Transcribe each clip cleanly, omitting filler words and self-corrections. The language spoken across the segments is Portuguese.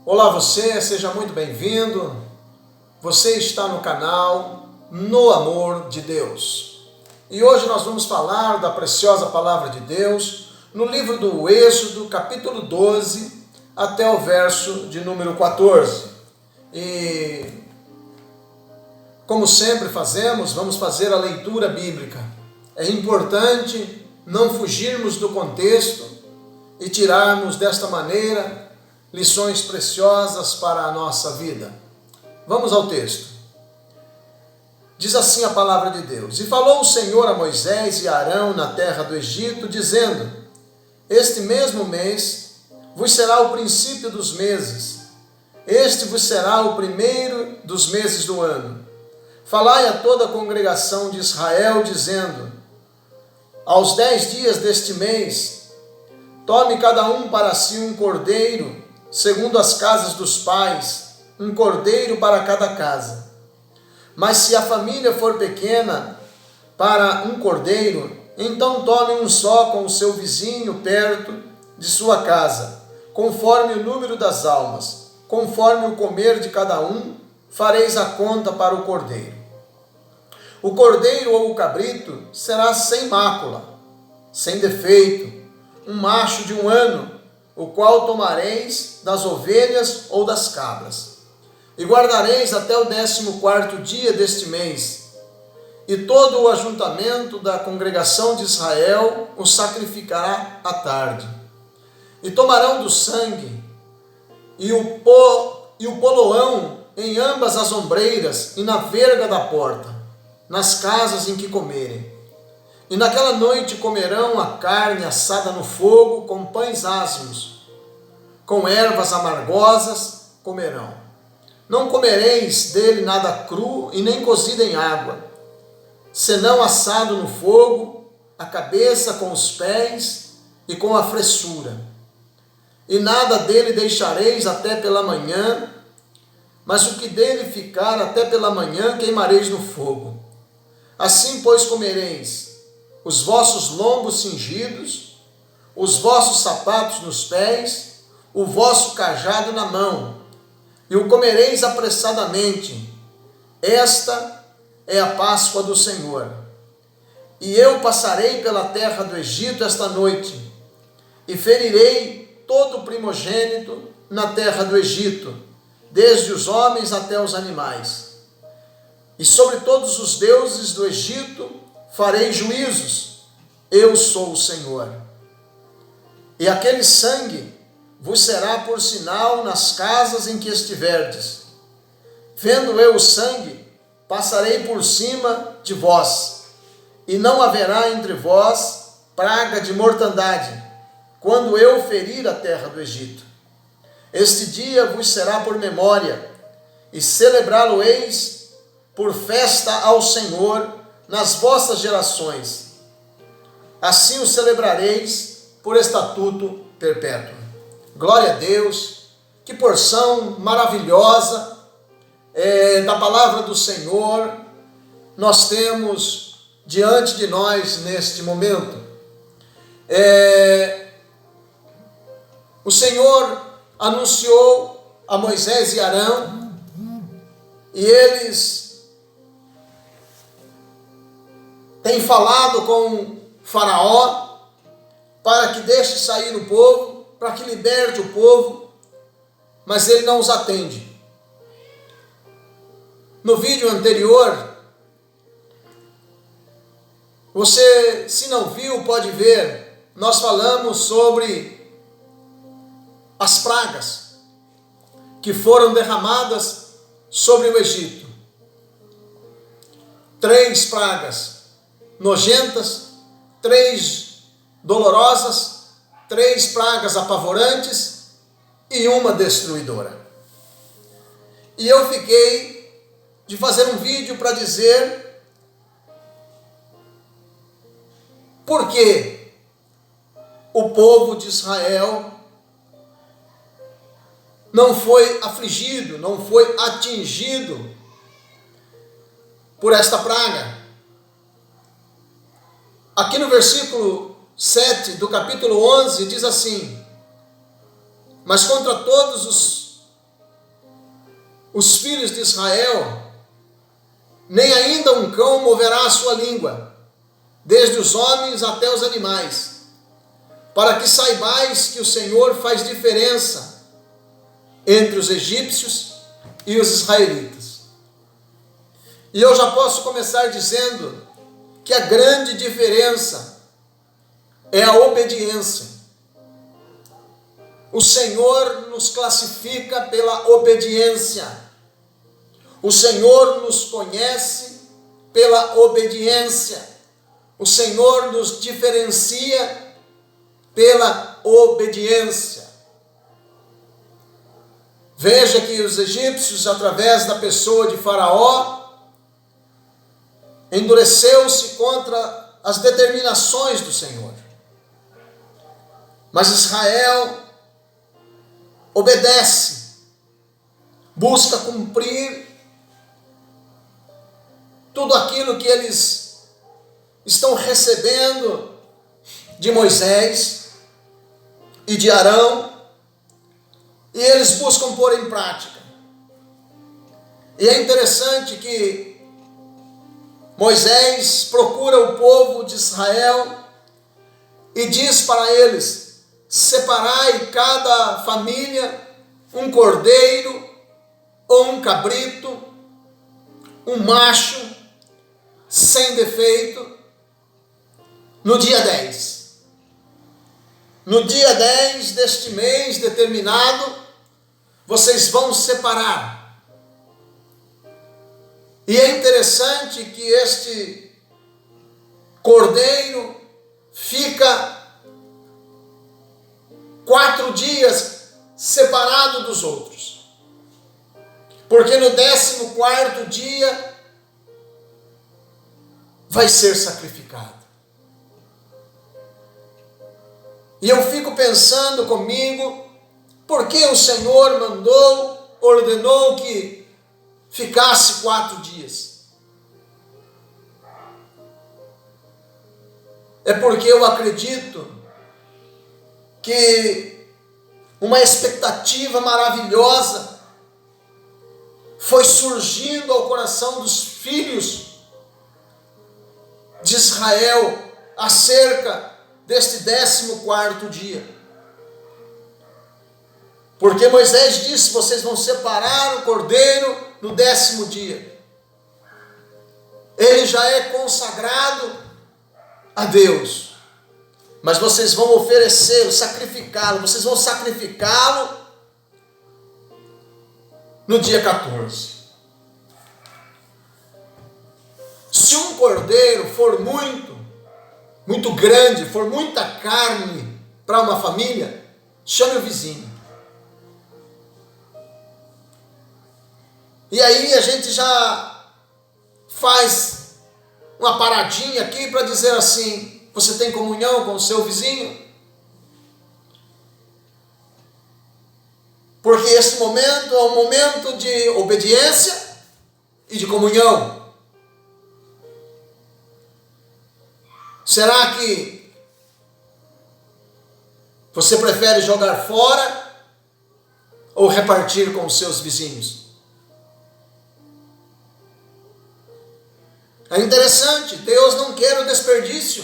Olá você, seja muito bem-vindo. Você está no canal No Amor de Deus. E hoje nós vamos falar da preciosa palavra de Deus no livro do Êxodo, capítulo 12, até o verso de número 14. E como sempre fazemos, vamos fazer a leitura bíblica. É importante não fugirmos do contexto e tirarmos desta maneira lições preciosas para a nossa vida. Vamos ao texto. Diz assim a palavra de Deus: E falou o Senhor a Moisés e a Arão na terra do Egito, dizendo: Este mesmo mês vos será o princípio dos meses, este vos será o primeiro dos meses do ano. Falai a toda a congregação de Israel, dizendo: Aos 10 dias deste mês, tome cada um para si um cordeiro, segundo as casas dos pais, um cordeiro para cada casa. Mas se a família for pequena para um cordeiro, então tome um só com o seu vizinho perto de sua casa, conforme o número das almas, conforme o comer de cada um, fareis a conta para o cordeiro. O cordeiro ou o cabrito será sem mácula, sem defeito, um macho de 1 ano, o qual tomareis das ovelhas ou das cabras. E guardareis até o 14º dia deste mês. E todo o ajuntamento da congregação de Israel o sacrificará à tarde. E tomarão do sangue e o poloão em ambas as ombreiras e na verga da porta, nas casas em que comerem. E naquela noite comerão a carne assada no fogo com pães ázimos, com ervas amargosas comerão. Não comereis dele nada cru e nem cozido em água, senão assado no fogo, a cabeça com os pés e com a fressura. E nada dele deixareis até pela manhã, mas o que dele ficar até pela manhã queimareis no fogo. Assim, pois, comereis os vossos lombos cingidos, os vossos sapatos nos pés, o vosso cajado na mão, e o comereis apressadamente. Esta é a Páscoa do Senhor. E eu passarei pela terra do Egito esta noite, e ferirei todo o primogênito na terra do Egito, desde os homens até os animais. E sobre todos os deuses do Egito farei juízos, eu sou o Senhor. E aquele sangue vos será por sinal nas casas em que estiverdes. Vendo eu o sangue, passarei por cima de vós, e não haverá entre vós praga de mortandade, quando eu ferir a terra do Egito. Este dia vos será por memória, e celebrá-lo-eis por festa ao Senhor nas vossas gerações. Assim o celebrareis por estatuto perpétuo. Glória a Deus, que porção maravilhosa da palavra do Senhor nós temos diante de nós neste momento. O Senhor anunciou a Moisés e Arão, e eles têm falado com Faraó para que deixe sair o povo, para que liberte o povo, mas ele não os atende. No vídeo anterior, você, se não viu, pode ver, nós falamos sobre as pragas que foram derramadas sobre o Egito. 3 pragas nojentas, 3 dolorosas, 3 pragas apavorantes e uma destruidora. E eu fiquei de fazer um vídeo para dizer por que o povo de Israel não foi afligido, não foi atingido por esta praga. Aqui no versículo 7 do capítulo 11 diz assim: Mas contra todos os filhos de Israel, nem ainda um cão moverá a sua língua, desde os homens até os animais, para que saibais que o Senhor faz diferença entre os egípcios e os israelitas. E eu já posso começar dizendo que a grande diferença é a obediência. O Senhor nos classifica pela obediência. O Senhor nos conhece pela obediência. O Senhor nos diferencia pela obediência. Veja que os egípcios, através da pessoa de Faraó, endureceu-se contra as determinações do Senhor. Mas Israel obedece, busca cumprir tudo aquilo que eles estão recebendo de Moisés e de Arão, e eles buscam pôr em prática. E é interessante que Moisés procura o povo de Israel e diz para eles: separai cada família um cordeiro ou um cabrito, um macho, sem defeito, no dia 10. No dia 10 deste mês determinado, vocês vão separar. E é interessante que este cordeiro fica 4 dias separado dos outros. Porque no 14º dia vai ser sacrificado. E eu fico pensando comigo, por que o Senhor ordenou que ficasse 4 dias? É porque eu acredito que uma expectativa maravilhosa foi surgindo ao coração dos filhos de Israel acerca deste 14º dia. Porque Moisés disse: vocês vão separar o cordeiro no 10º dia. Ele já é consagrado a Deus, mas vocês vão oferecê-lo, sacrificá-lo, vocês vão sacrificá-lo no dia 14. Se um cordeiro for muito grande, for muita carne para uma família, chame o vizinho. E aí a gente já faz uma paradinha aqui para dizer assim: você tem comunhão com o seu vizinho? Porque esse momento é um momento de obediência e de comunhão. Será que você prefere jogar fora ou repartir com os seus vizinhos? É interessante, Deus não quer o desperdício.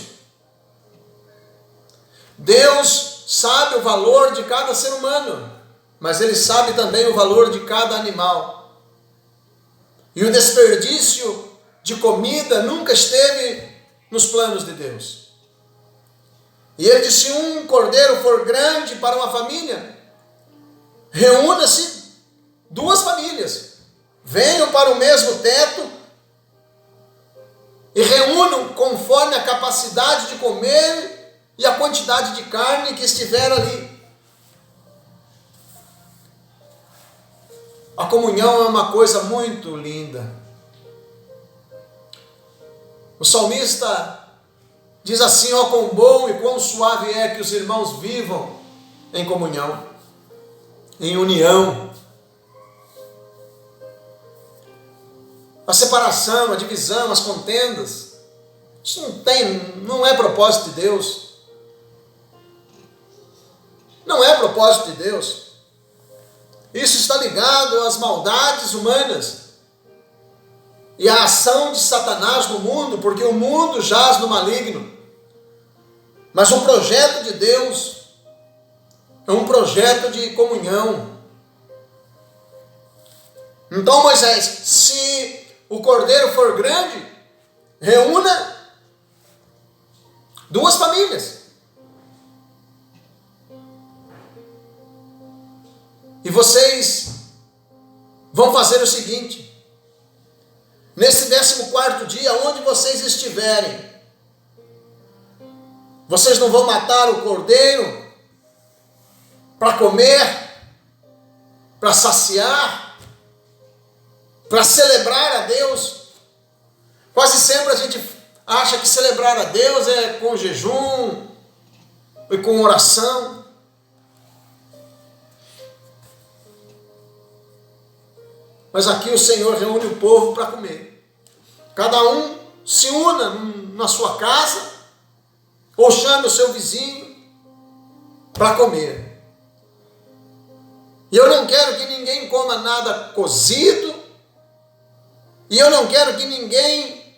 Deus sabe o valor de cada ser humano, mas Ele sabe também o valor de cada animal. E o desperdício de comida nunca esteve nos planos de Deus. E Ele disse: se um cordeiro for grande para uma família, reúna-se 2 famílias, venham para o mesmo teto e reúnam conforme a capacidade de comer e a quantidade de carne que estiver ali. A comunhão é uma coisa muito linda. O salmista diz assim: ó, quão bom e quão suave é que os irmãos vivam em comunhão, em união. A separação, a divisão, as contendas, isso não é propósito de Deus. Não é propósito de Deus. Isso está ligado às maldades humanas e à ação de Satanás no mundo, porque o mundo jaz no maligno. Mas o projeto de Deus é um projeto de comunhão. Então, Moisés, se o cordeiro for grande, reúna 2 famílias. E vocês vão fazer o seguinte: nesse 14º dia, onde vocês estiverem, vocês não vão matar o cordeiro para comer, para saciar, para celebrar a Deus. Quase sempre a gente acha que celebrar a Deus é com jejum e com oração. Mas aqui o Senhor reúne o povo para comer. Cada um se una na sua casa, ou chame o seu vizinho para comer. E eu não quero que ninguém coma nada cozido, e eu não quero que ninguém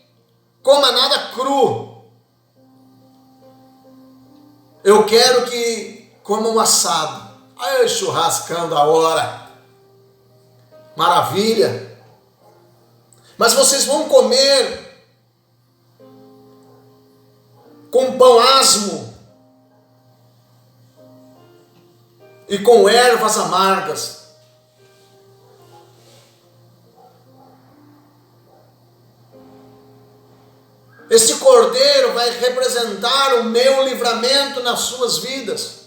coma nada cru. Eu quero que coma um assado. Aí, churrascão da hora. Maravilha. Mas vocês vão comer com pão asmo e com ervas amargas. Este cordeiro vai representar o meu livramento nas suas vidas.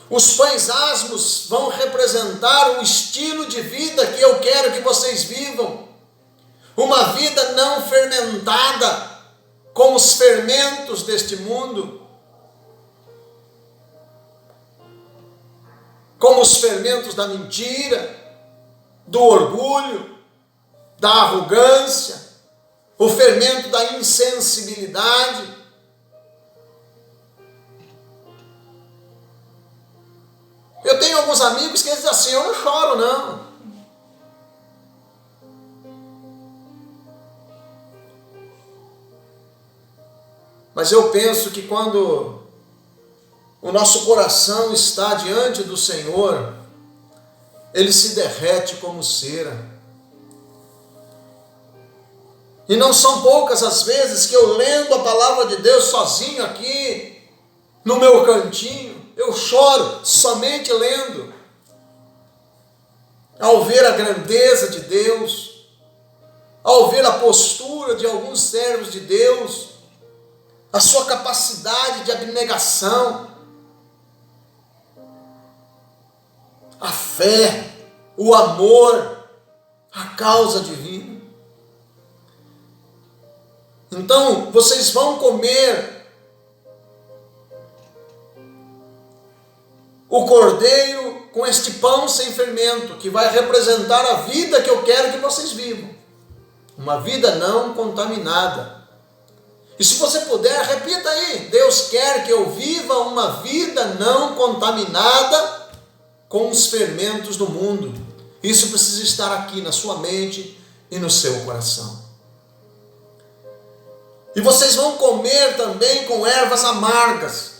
Os pães asmos vão representar o estilo de vida que eu quero que vocês vivam. Uma vida não fermentada com os fermentos deste mundo, como os fermentos da mentira, do orgulho, da arrogância, o fermento da insensibilidade. Eu tenho alguns amigos que dizem assim: eu não choro não. Mas eu penso que quando o nosso coração está diante do Senhor, ele se derrete como cera. E não são poucas as vezes que eu, lendo a palavra de Deus sozinho aqui, no meu cantinho, eu choro somente lendo, ao ver a grandeza de Deus, ao ver a postura de alguns servos de Deus, a sua capacidade de abnegação, a fé, o amor, a causa divina. Então, vocês vão comer o cordeiro com este pão sem fermento, que vai representar a vida que eu quero que vocês vivam. Uma vida não contaminada. E se você puder, repita aí: Deus quer que eu viva uma vida não contaminada com os fermentos do mundo. Isso precisa estar aqui na sua mente e no seu coração. E vocês vão comer também com ervas amargas.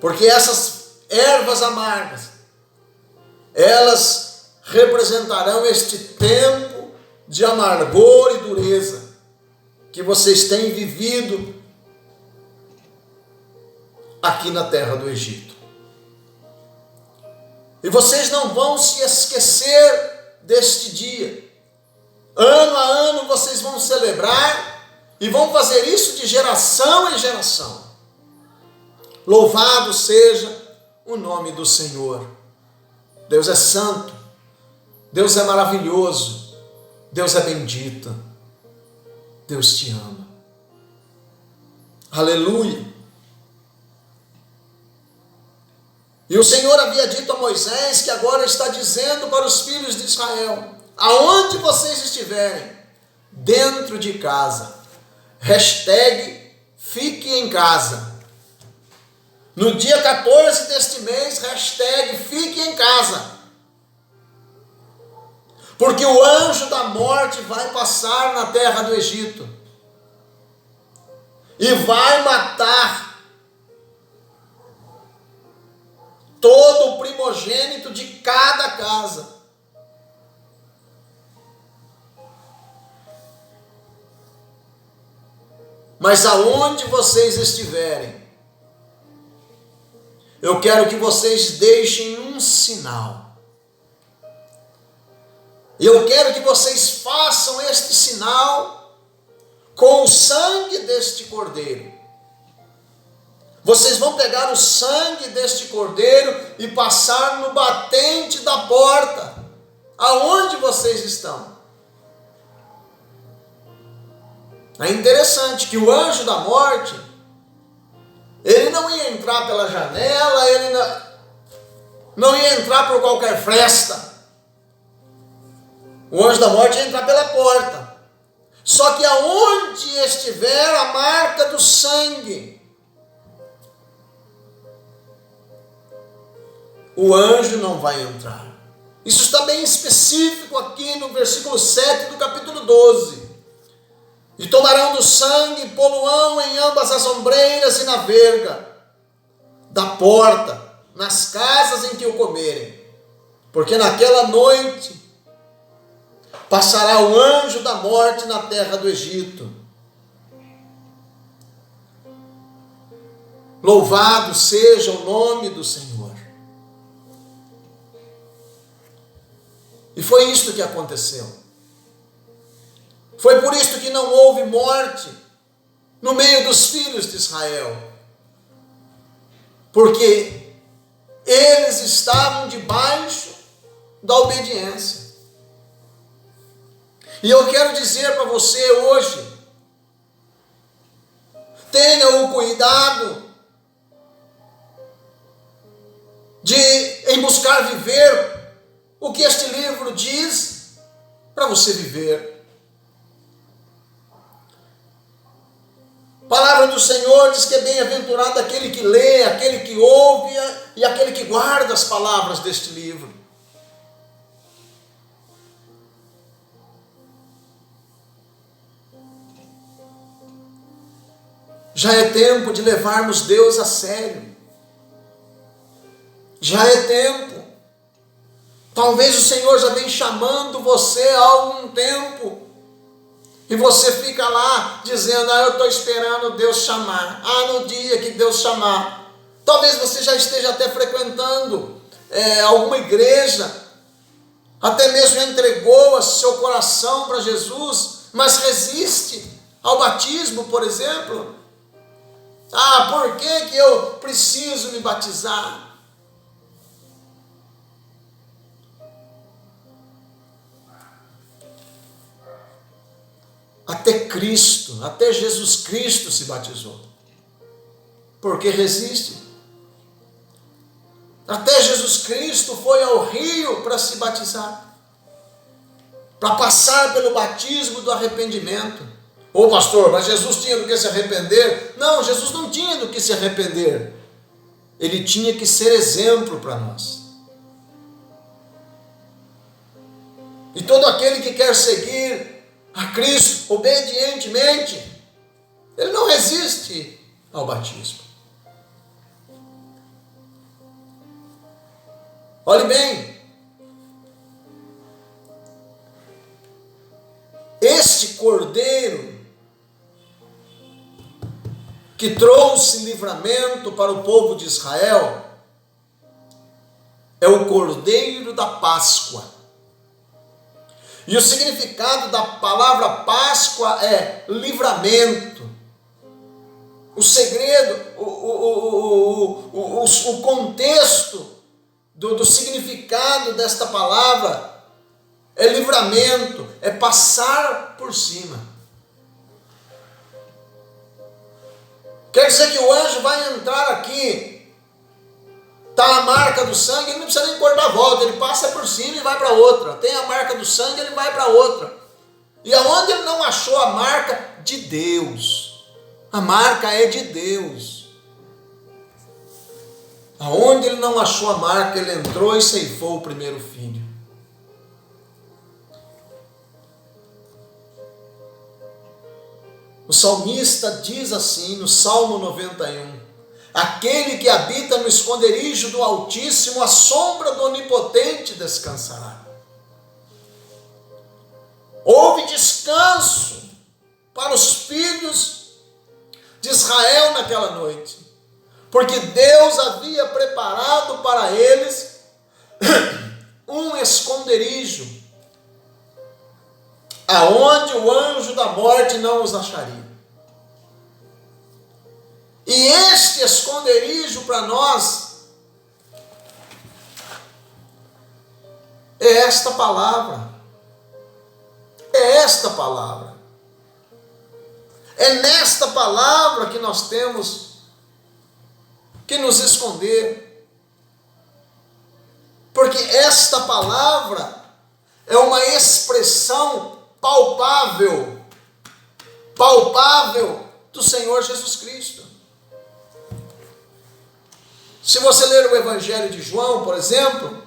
Porque essas ervas amargas, elas representarão este tempo de amargor e dureza que vocês têm vivido aqui na terra do Egito. E vocês não vão se esquecer deste dia. Ano a ano vocês vão celebrar e vão fazer isso de geração em geração. Louvado seja o nome do Senhor. Deus é santo, Deus é maravilhoso, Deus é bendito, Deus te ama. Aleluia. E o Senhor havia dito a Moisés que agora está dizendo para os filhos de Israel: aonde vocês estiverem, dentro de casa, hashtag fique em casa. No dia 14 deste mês, #fique em casa. Porque o anjo da morte vai passar na terra do Egito. E vai matar todo o primogênito de cada casa. Mas aonde vocês estiverem, eu quero que vocês deixem um sinal. Eu quero que vocês façam este sinal com o sangue deste cordeiro. Vocês vão pegar o sangue deste cordeiro e passar no batente da porta, aonde vocês estão. É interessante que o anjo da morte, ele não ia entrar pela janela, ele não ia entrar por qualquer fresta. O anjo da morte ia entrar pela porta. Só que aonde estiver a marca do sangue, o anjo não vai entrar. Isso está bem específico aqui no versículo 7 do capítulo 12. E tomarão do sangue e poluão em ambas as ombreiras e na verga da porta, nas casas em que o comerem. Porque naquela noite passará o anjo da morte na terra do Egito. Louvado seja o nome do Senhor. E foi isto que aconteceu. Foi por isto que não houve morte no meio dos filhos de Israel. Porque eles estavam debaixo da obediência. E eu quero dizer para você hoje, tenha o cuidado de, em buscar viver o que este livro diz para você viver. A palavra do Senhor diz que é bem-aventurado aquele que lê, aquele que ouve e aquele que guarda as palavras deste livro. Já é tempo de levarmos Deus a sério. Já é tempo. Talvez o Senhor já vem chamando você há algum tempo. E você fica lá dizendo, eu estou esperando Deus chamar. No dia que Deus chamar. Talvez você já esteja até frequentando alguma igreja. Até mesmo entregou seu coração para Jesus. Mas resiste ao batismo, por exemplo. Por que eu preciso me batizar? Até Cristo, até Jesus Cristo se batizou. Por que resiste? Até Jesus Cristo foi ao rio para se batizar. Para passar pelo batismo do arrependimento. Pastor, mas Jesus tinha do que se arrepender? Não, Jesus não tinha do que se arrepender. Ele tinha que ser exemplo para nós. E todo aquele que quer seguir a Cristo obedientemente, ele não resiste ao batismo. Olhe bem, este cordeiro que trouxe livramento para o povo de Israel é o cordeiro da Páscoa. E o significado da palavra Páscoa é livramento. O segredo, o contexto do significado desta palavra é livramento, é passar por cima. Quer dizer que o anjo vai entrar aqui, está a marca do sangue, ele não precisa nem pôr da volta, ele passa por cima e vai para outra. Tem a marca do sangue, ele vai para outra. E aonde ele não achou a marca de Deus? A marca é de Deus. Aonde ele não achou a marca, ele entrou e ceifou o primeiro filho. O salmista diz assim no Salmo 91: aquele que habita no esconderijo do Altíssimo, à sombra do Onipotente descansará. Houve descanso para os filhos de Israel naquela noite, porque Deus havia preparado para eles um esconderijo, aonde o anjo da morte não os acharia. E este esconderijo para nós é esta palavra. É esta palavra. É nesta palavra que nós temos que nos esconder. Porque esta palavra é uma expressão palpável do Senhor Jesus Cristo. Se você ler o Evangelho de João, por exemplo,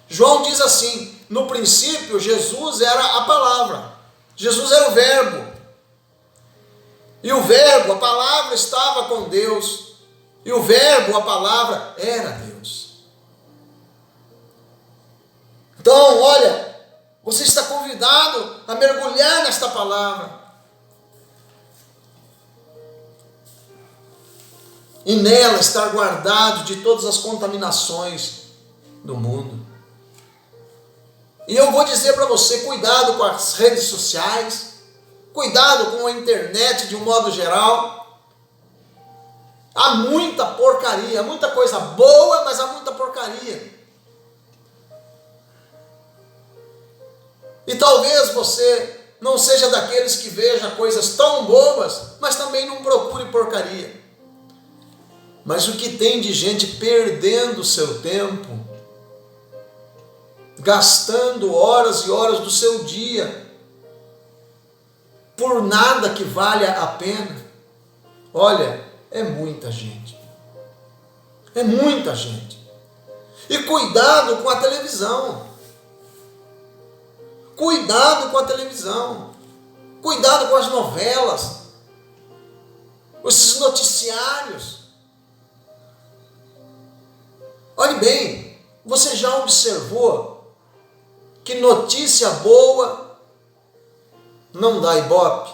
João diz assim: no princípio Jesus era a palavra, Jesus era o verbo, e o verbo, a palavra, estava com Deus, e o verbo, a palavra, era Deus. Então, olha, você está convidado a mergulhar nesta palavra, e nela estar guardado de todas as contaminações do mundo. E eu vou dizer para você, cuidado com as redes sociais, cuidado com a internet de um modo geral. Há muita porcaria, muita coisa boa, mas há muita porcaria. E talvez você não seja daqueles que veja coisas tão boas, mas também não procure porcaria. Mas o que tem de gente perdendo o seu tempo, gastando horas e horas do seu dia, por nada que valha a pena, olha, é muita gente. É muita gente. E cuidado com a televisão. Cuidado com a televisão. Cuidado com as novelas, esses noticiários. Olhe bem, você já observou que notícia boa não dá ibope?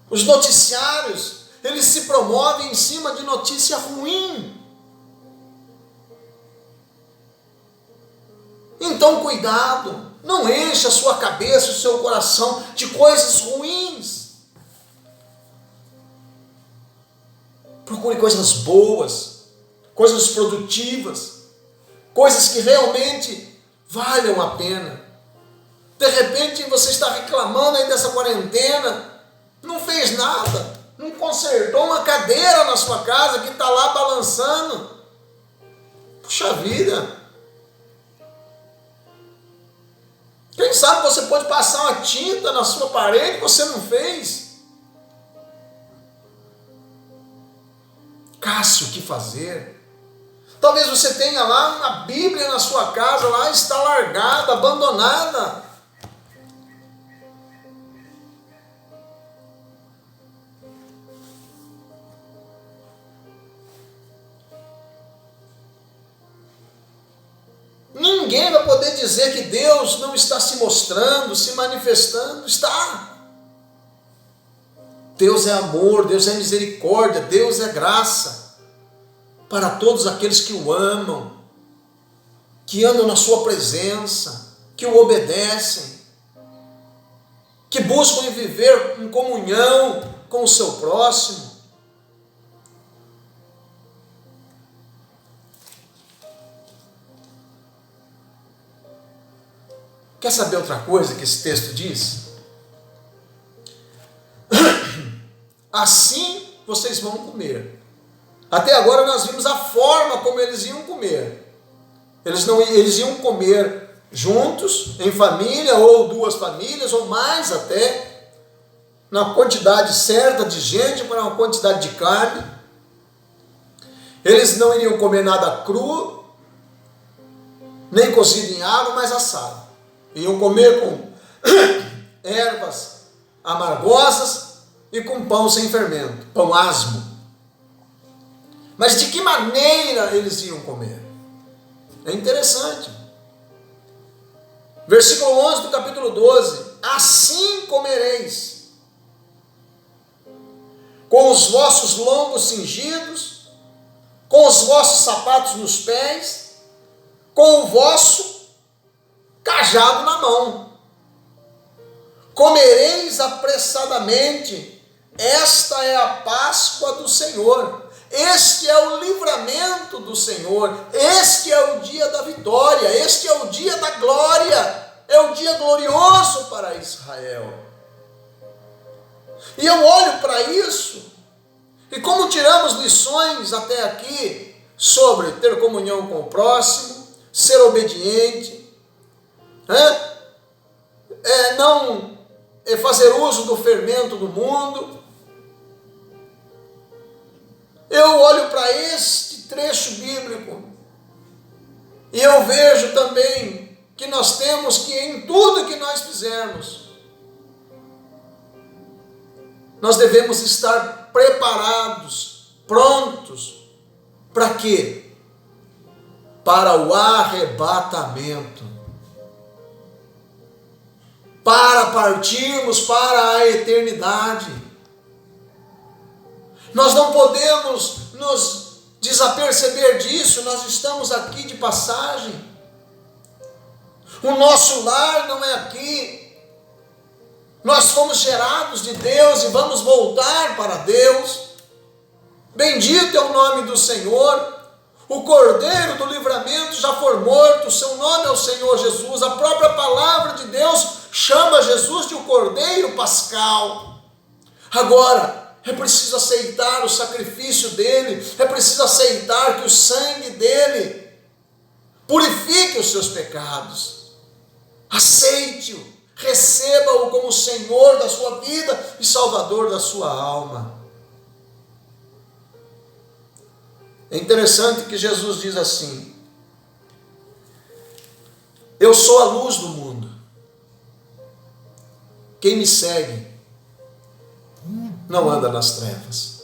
Os noticiários, eles se promovem em cima de notícia ruim. Então cuidado, não encha a sua cabeça, o seu coração de coisas ruins. Procure coisas boas, coisas produtivas, coisas que realmente valham a pena. De repente você está reclamando aí dessa quarentena, não fez nada, não consertou uma cadeira na sua casa que está lá balançando. Puxa vida! Quem sabe você pode passar uma tinta na sua parede que você não fez? Cássio, o que fazer? Talvez você tenha lá uma Bíblia na sua casa, lá está largada, abandonada. Ninguém vai poder dizer que Deus não está se mostrando, se manifestando. Está. Deus é amor, Deus é misericórdia, Deus é graça para todos aqueles que o amam, que andam na sua presença, que o obedecem, que buscam viver em comunhão com o seu próximo. Quer saber outra coisa que esse texto diz? Assim vocês vão comer. Até agora nós vimos a forma como eles iam comer. Eles iam comer juntos, em família, ou duas famílias, ou mais até, na quantidade certa de gente, para uma quantidade de carne. Eles não iriam comer nada cru, nem cozido em água, mas assado. Iam comer com ervas amargosas e com pão sem fermento, pão asmo. Mas de que maneira eles iam comer? É interessante. Versículo 11 do capítulo 12. Assim comereis, com os vossos lombos cingidos, com os vossos sapatos nos pés, com o vosso cajado na mão. Comereis apressadamente, esta é a Páscoa do Senhor. Este é o livramento do Senhor, este é o dia da vitória, este é o dia da glória, é o dia glorioso para Israel. E eu olho para isso, e como tiramos lições até aqui sobre ter comunhão com o próximo, ser obediente, não fazer uso do fermento do mundo, eu olho para este trecho bíblico e eu vejo também que nós temos que, em tudo que nós fizermos, nós devemos estar preparados, prontos, para quê? Para o arrebatamento, para partirmos para a eternidade. Nós não podemos nos desaperceber disso, nós estamos aqui de passagem. O nosso lar não é aqui. Nós fomos gerados de Deus e vamos voltar para Deus. Bendito é o nome do Senhor. O Cordeiro do livramento já foi morto, o seu nome é o Senhor Jesus. A própria palavra de Deus chama Jesus de o Cordeiro Pascal. Agora, é preciso aceitar o sacrifício dele, é preciso aceitar que o sangue dele purifique os seus pecados. Aceite-o, receba-o como Senhor da sua vida e Salvador da sua alma. É interessante que Jesus diz assim: eu sou a luz do mundo. Quem me segue não anda nas trevas.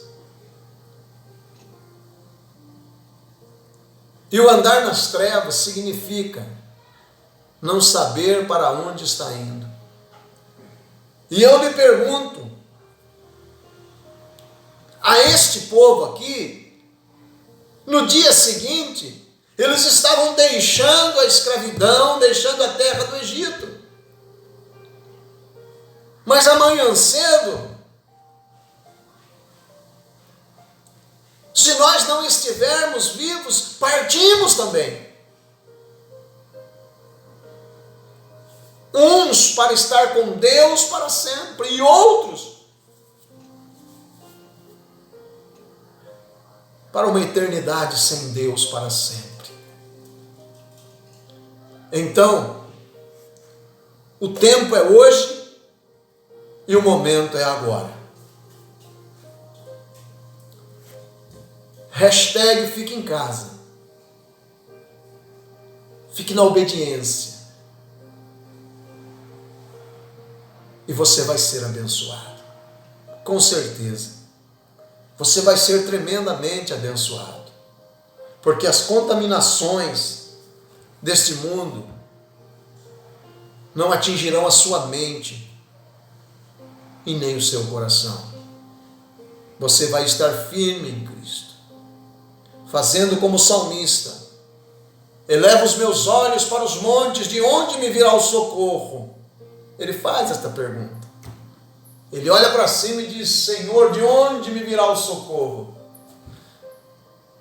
E o andar nas trevas significa não saber para onde está indo. E eu me pergunto, a este povo aqui, no dia seguinte, eles estavam deixando a escravidão, deixando a terra do Egito. Mas amanhã cedo, se nós não estivermos vivos, partimos também. Uns para estar com Deus para sempre, e outros para uma eternidade sem Deus para sempre. Então, o tempo é hoje e o momento é agora. Hashtag fique em casa. Fique na obediência. E você vai ser abençoado. Com certeza. Você vai ser tremendamente abençoado. Porque as contaminações deste mundo não atingirão a sua mente e nem o seu coração. Você vai estar firme em Cristo, fazendo como o salmista: eleva os meus olhos para os montes, de onde me virá o socorro? Ele faz esta pergunta. Ele olha para cima e diz: Senhor, de onde me virá o socorro?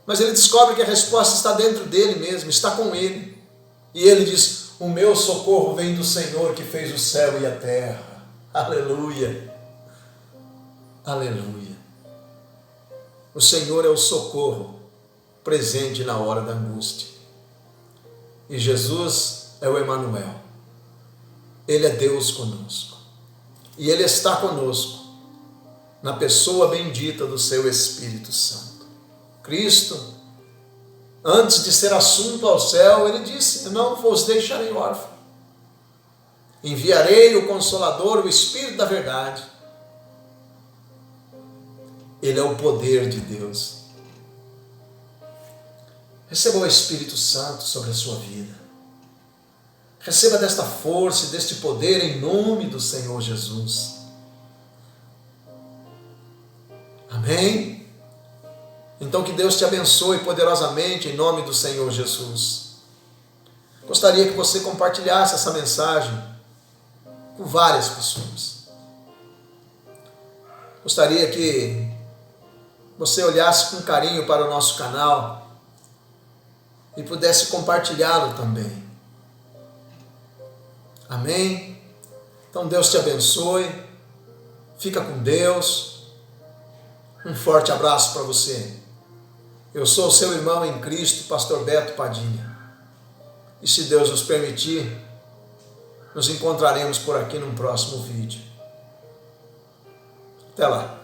Mas ele descobre que a resposta está dentro dele mesmo, está com ele. E ele diz: o meu socorro vem do Senhor que fez o céu e a terra. Aleluia. Aleluia. O Senhor é o socorro presente na hora da angústia. E Jesus é o Emanuel. Ele é Deus conosco. E Ele está conosco na pessoa bendita do seu Espírito Santo. Cristo Antes de ser assunto ao céu, ele disse: não vos deixarei órfão. Enviarei o Consolador, o Espírito da verdade. Ele é o poder de Deus. Receba o Espírito Santo sobre a sua vida. Receba desta força e deste poder em nome do Senhor Jesus. Amém? Então que Deus te abençoe poderosamente em nome do Senhor Jesus. Gostaria que você compartilhasse essa mensagem com várias pessoas. Gostaria que você olhasse com carinho para o nosso canal e pudesse compartilhá-lo também. Amém? Então Deus te abençoe. Fica com Deus. Um forte abraço para você. Eu sou o seu irmão em Cristo, Pastor Beto Padilha. E se Deus nos permitir, nos encontraremos por aqui num próximo vídeo. Até lá.